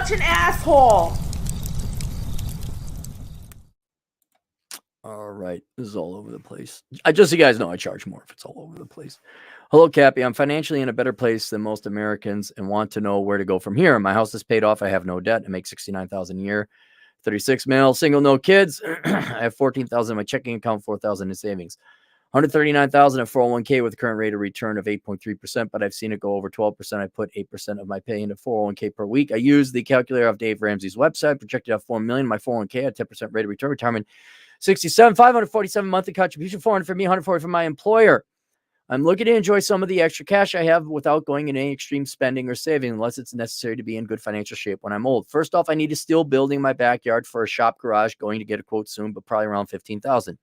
such an asshole. All right. This is all over the place. Just so you guys know, I charge more if it's all over the place. Hello, Cappy. I'm financially in a better place than most Americans and want to know where to go from here. My house is paid off. I have no debt. I make $69,000 a year. 36 male, single, no kids. I have 14,000 in my checking account, 4,000 in savings. 139,000 at 401k with a current rate of return of 8.3%, but I've seen it go over 12%. I put 8% of my pay into 401k per week. I use the calculator off Dave Ramsey's website, projected at $4 million. My 401k at 10% rate of return, retirement 67, 547 monthly contribution, 400 for me, 140 for my employer. I'm looking to enjoy some of the extra cash I have without going in any extreme spending or saving unless it's necessary to be in good financial shape when I'm old. First off, I need to still building my backyard for a shop garage, going to get a quote soon, but probably around 15,000.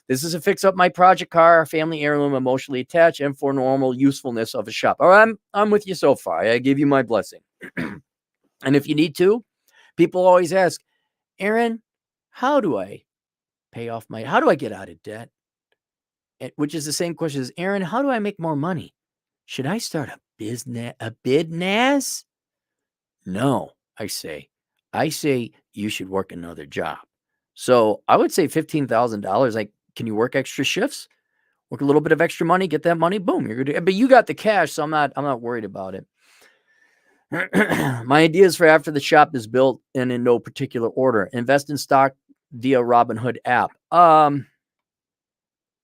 This is to fix up my project car, family heirloom, emotionally attached, and for normal usefulness of a shop. All right, I'm with you so far. I give you my blessing. And if you need to, people always ask, Aaron, how do I get out of debt? Which is the same question as, Aaron, how do I make more money? Should I start a business? No, I say you should work another job. So I would say $15,000. Like, can you work extra shifts? Work a little bit of extra money, get that money, boom, you're good. But you got the cash, so I'm not worried about it. My ideas for after the shop is built and in no particular order. Invest in stock via Robinhood app.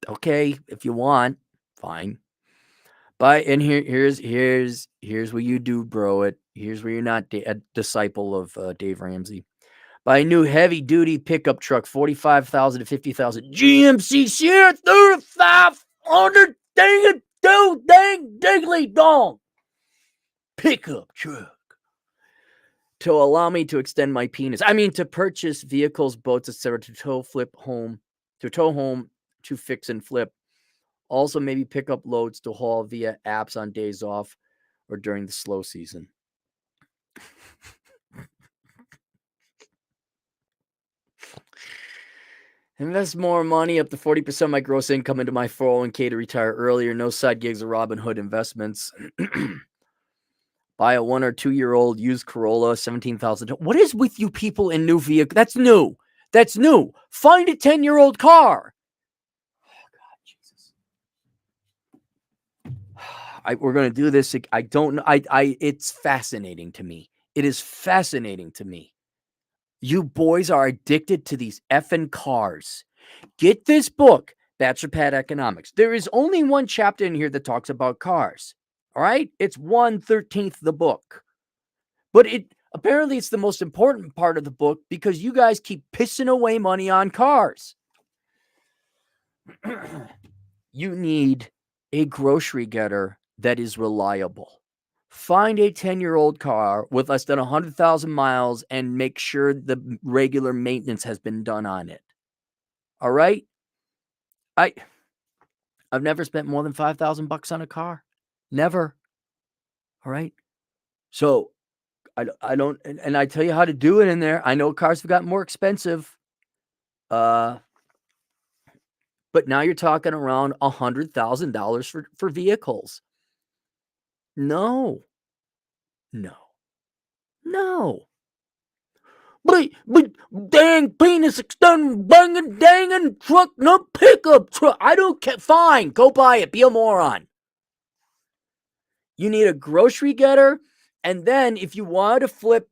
Okay, if you want, fine. And here's what you do, bro. Here's where you're not a disciple of Dave Ramsey. Buy a new heavy duty pickup truck, 45,000 to 50,000. GMC Sierra 3500. Dang it, dude, dang diggly dong. Pickup truck to allow me to extend my penis. I mean, to purchase vehicles, boats, etc., to tow home, to fix and flip. Also, maybe pick up loads to haul via apps on days off or during the slow season. Invest more money, up to 40% of my gross income into my 401k to retire earlier. No side gigs or Robinhood investments. Buy a 1 or 2 year old used Corolla, 17,000. What is with you people in new vehicles? That's new. Find a 10-year-old car. Oh, God, Jesus. We're going to do this. I don't know. It's fascinating to me. It is fascinating to me. You boys are addicted to these effing cars. Get this book, Bachelor Pad Economics. There is only one chapter in here that talks about cars. All right? It's 1/13 the book. But apparently it's the most important part of the book because you guys keep pissing away money on cars. You need a grocery getter that is reliable. Find a 10-year-old car with less than 100,000 miles and make sure the regular maintenance has been done on it. All right? I've never spent more than $5,000 on a car. Never. All right? So I don't, and I tell you how to do it in there. I know cars have gotten more expensive. But now you're talking around $100,000 for vehicles. No. But dang penis extending banging danging truck, no pickup truck. I don't care. Fine, go buy it. Be a moron. You need a grocery getter, and then if you want to flip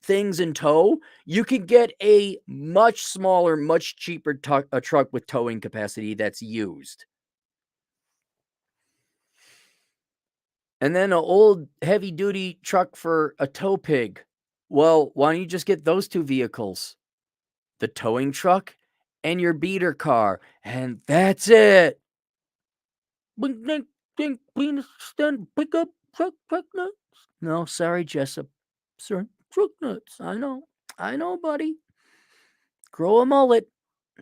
things in tow, you can get a much smaller, much cheaper truck with towing capacity that's used. And then an old heavy-duty truck for a tow pig. Well, why don't you just get those two vehicles? The towing truck and your beater car. And that's it. Pick up truck nuts. No, sorry, Jessup. Sir, truck nuts. I know, buddy. Grow a mullet.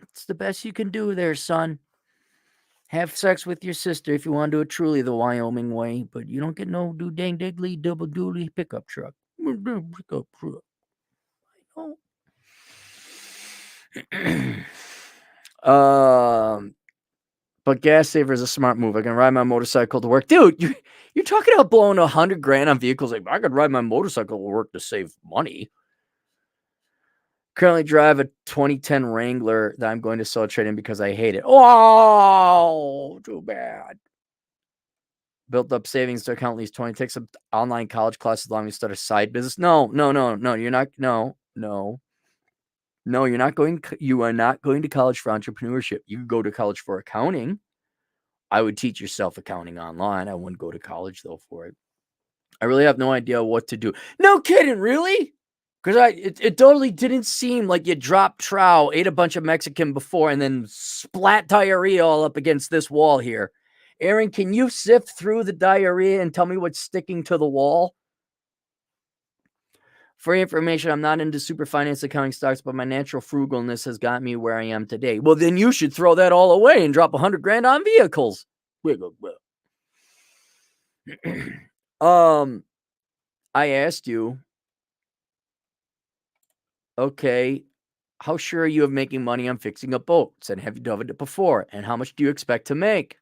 It's the best you can do there, son. Have sex with your sister if you want to do it truly the Wyoming way, but you don't get no do dang diggly double doodly pickup truck. Pickup truck. I know. But gas saver is a smart move. I can ride my motorcycle to work. Dude, you're talking about blowing $100,000 on vehicles. Like, I could ride my motorcycle to work to save money. Currently drive a 2010 Wrangler that I'm going to sell trade in because I hate it. Oh, too bad. Built up savings to account at least 20. Takes some online college classes allowing me to start a side business. No. You're not. No. You're not going. You are not going to college for entrepreneurship. You go to college for accounting. I would teach yourself accounting online. I wouldn't go to college though for it. I really have no idea what to do. No kidding, really? Because it totally didn't seem like you dropped trow, ate a bunch of Mexican before, and then splat diarrhea all up against this wall here. Aaron, can you sift through the diarrhea and tell me what's sticking to the wall? For information, I'm not into super finance accounting stocks, but my natural frugalness has got me where I am today. Well, then you should throw that all away and drop $100,000 on vehicles. I asked you, okay, how sure are you of making money on fixing up boats? And have you done it before? And how much do you expect to make?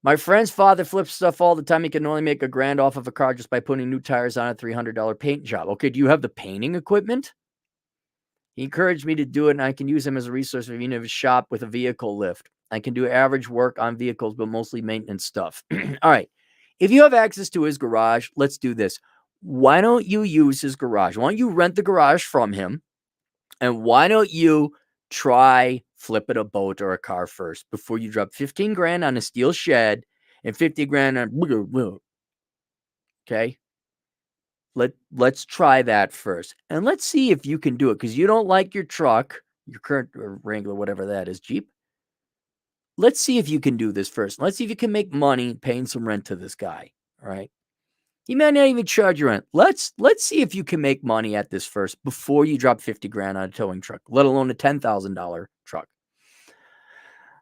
My friend's father flips stuff all the time. He can only make $1,000 off of a car just by putting new tires on a $300 paint job. Okay, do you have the painting equipment? He encouraged me to do it, and I can use him as a resource even if a shop with a vehicle lift. I can do average work on vehicles, but mostly maintenance stuff. All right. If you have access to his garage, let's do this. Why don't you use his garage? Why don't you rent the garage from him? And why don't you try flipping a boat or a car first before you drop $15,000 on a steel shed and $50,000 on. Okay. Let's try that first. And let's see if you can do it, because you don't like your truck, your current Wrangler, whatever that is, Jeep. Let's see if you can do this first. Let's see if you can make money paying some rent to this guy. All right. He may not even charge you rent. Let's see if you can make money at this first before you drop $50,000 on a towing truck, let alone a $10,000 truck.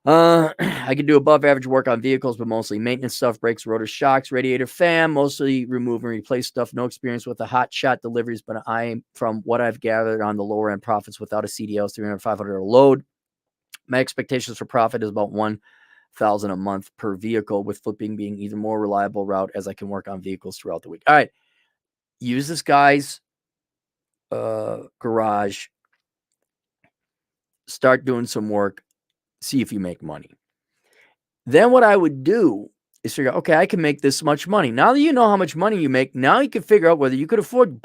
I can do above average work on vehicles, but mostly maintenance stuff, brakes, rotors, shocks, radiator, fan, mostly remove and replace stuff. No experience with the hot shot deliveries, but from what I've gathered on the lower end profits without a CDL, $300, $500 load. My expectations for profit is about $1,000 a month per vehicle, with flipping being even more reliable route as I can work on vehicles throughout the week. All right. Use this guy's garage. Start doing some work. See if you make money. Then what I would do is figure out, okay, I can make this much money. Now that you know how much money you make, now you can figure out whether you could afford,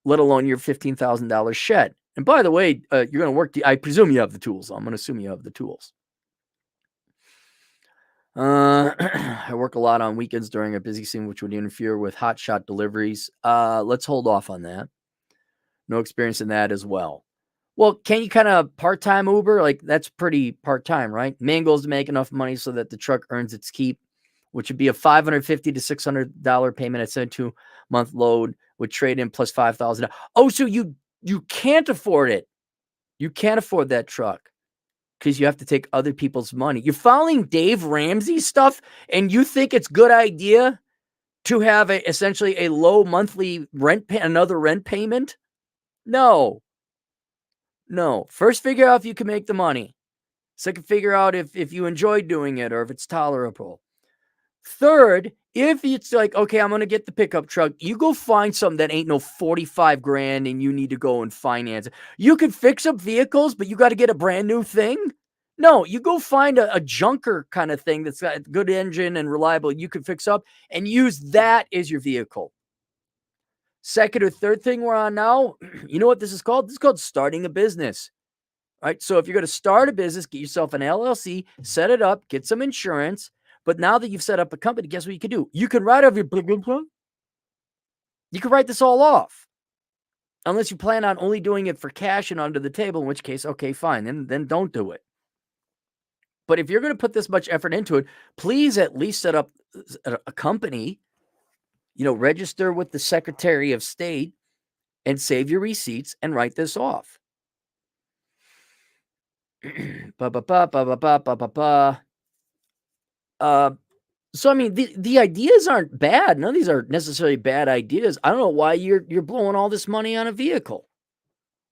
let alone your $15,000 shed. And by the way, you're going to work. I presume you have the tools. I'm going to assume you have the tools. I work a lot on weekends during a busy season, which would interfere with hot shot deliveries. Let's hold off on that. No experience in that as well. Well, can you kind of part-time Uber? Like, that's pretty part-time, right? Main goal is to make enough money so that the truck earns its keep, which would be a $550 to $600 payment at 72-month load with trade-in plus $5,000. Oh, so you can't afford it. You can't afford that truck because you have to take other people's money. You're following Dave Ramsey stuff, and you think it's a good idea to have essentially a low monthly another rent payment? No. First, figure out if you can make the money. Second, figure out if you enjoy doing it or if it's tolerable. Third, if it's like, okay, I'm going to get the pickup truck, you go find something that ain't no $45,000 and you need to go and finance it. You can fix up vehicles, but you got to get a brand new thing. No, you go find a junker kind of thing that's got a good engine and reliable. You can fix up and use that as your vehicle. Second or third thing we're on now, you know what this is called? This is called starting a business. All right. So if you're going to start a business, get yourself an LLC, set it up, get some insurance. But now that you've set up a company, guess what you can do? You can write off your you can write this all off. Unless you plan on only doing it for cash and under the table, in which case, okay, fine. Then don't do it. But if you're going to put this much effort into it, please at least set up a company, register with the Secretary of State and save your receipts and write this off. So I mean, the ideas aren't bad. None of these are necessarily bad ideas. I don't know why you're blowing all this money on a vehicle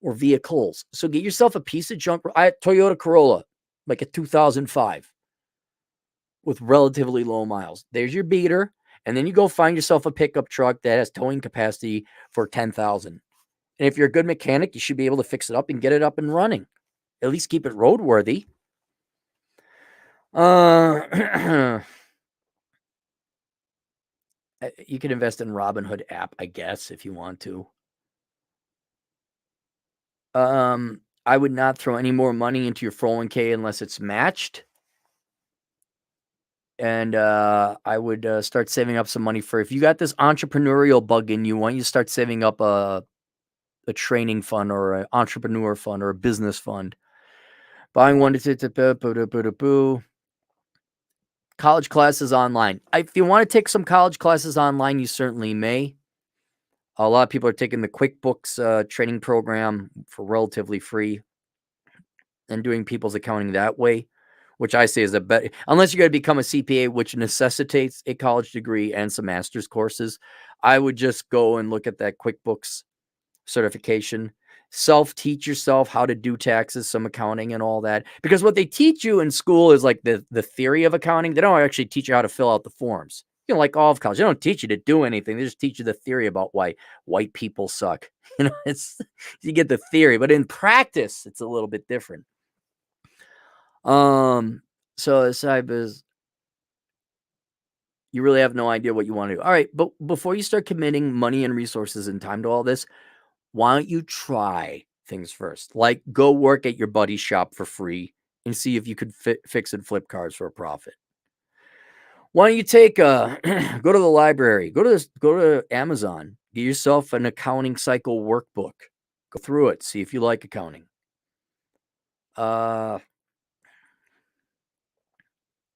or vehicles. So get yourself a piece of junk. Toyota Corolla. like a 2005 with relatively low miles. There's your beater. And then you go find yourself a pickup truck that has towing capacity for 10,000. And if you're a good mechanic, you should be able to fix it up and get it up and running. At least keep it roadworthy. You can invest in Robinhood app, I guess, if you want to. I would not throw any more money into your 401k unless it's matched. And I would start saving up some money for, if you got this entrepreneurial bug in you, why don't you start saving up a training fund or an entrepreneur fund or a business fund. Buying one to college classes online. If you want to take some college classes online, you certainly may. A lot of people are taking the QuickBooks training program for relatively free and doing people's accounting that way, which I say is a better, unless you're going to become a CPA, which necessitates a college degree and some master's courses. I would just go and look at that QuickBooks certification, self-teach yourself how to do taxes, some accounting and all that. Because what they teach you in school is like the theory of accounting. They don't actually teach you how to fill out the forms. You know, like all of college, they don't teach you to do anything. They just teach you the theory about why white people suck. You know, it's, you get the theory, but in practice, it's a little bit different. So aside is, you really have no idea what you want to do. All right, but before you start committing money and resources and time to all this, why don't you try things first? Like go work at your buddy's shop for free and see if you could fix and flip cars for a profit. Why don't you take go to the library, go to Amazon, get yourself an accounting cycle workbook, go through it, see if you like accounting.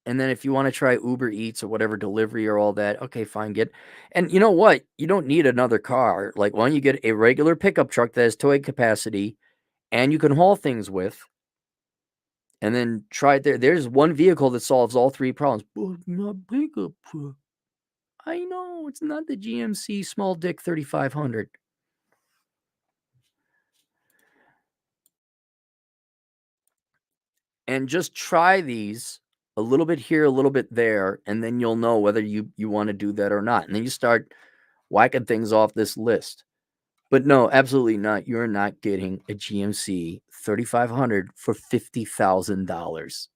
And then if you want to try Uber Eats or whatever delivery or all that, okay, fine, and you know what? You don't need another car. Like, why don't you get a regular pickup truck that has towing capacity and you can haul things with, and then try it there. There's one vehicle that solves all three problems. But not pickup truck. I know, it's not the GMC small dick 3500. And just try these a little bit here, a little bit there, and then you'll know whether you want to do that or not. And then you start whacking things off this list. But no, absolutely not. You're not getting a GMC 3500 for $50,000.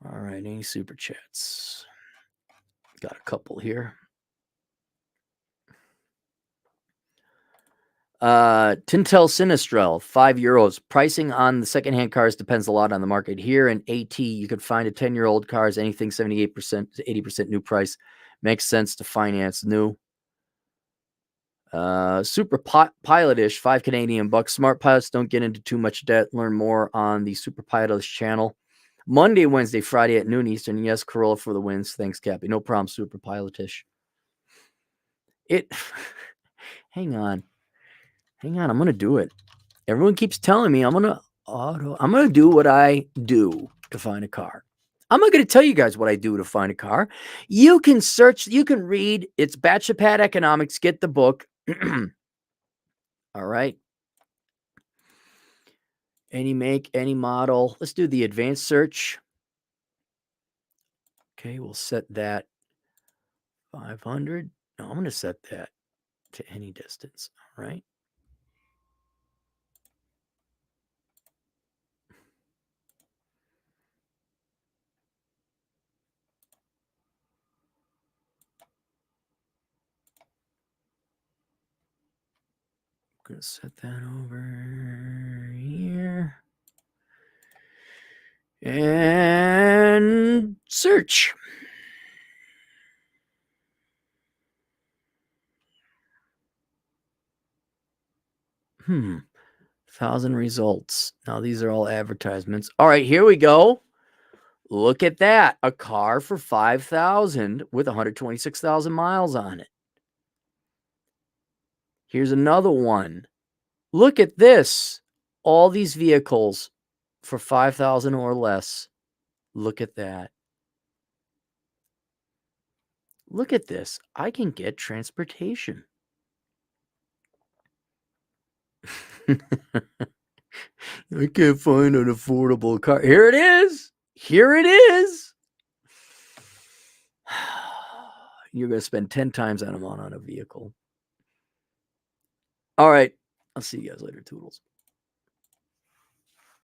All right, any super chats? Got a couple here. Tintel Sinistrel, €5. Pricing on the secondhand cars depends a lot on the market. Here in AT, you could find a 10-year-old cars, anything 78% to 80% new price. Makes sense to finance new. Super Pilotish, $5 Smart pilots don't get into too much debt. Learn more on the Super Pilotish channel. Monday, Wednesday, Friday at noon Eastern. Yes, Corolla for the wins. Thanks, Cappy. No problem, Super Pilotish. Hang on. I'm going to do it. Everyone keeps telling me I'm going to do what I do to find a car. I'm not going to tell you guys what I do to find a car. You can search, you can read. It's Bachelor Economics. Get the book. All right. Any make, any model. Let's do the advanced search. Okay, we'll set that 500. No, I'm going to set that to any distance. All right. I'm going to set that over here. And search. Hmm. 1,000 results. Now these are all advertisements. All right, here we go. Look at that. A car for 5,000 with 126,000 miles on it. Here's another one. Look at this. All these vehicles for 5,000 or less. Look at that. Look at this. I can get transportation. I can't find an affordable car. Here it is. Here it is. You're going to spend 10 times that amount on a vehicle. All right. I'll see you guys later, Toodles.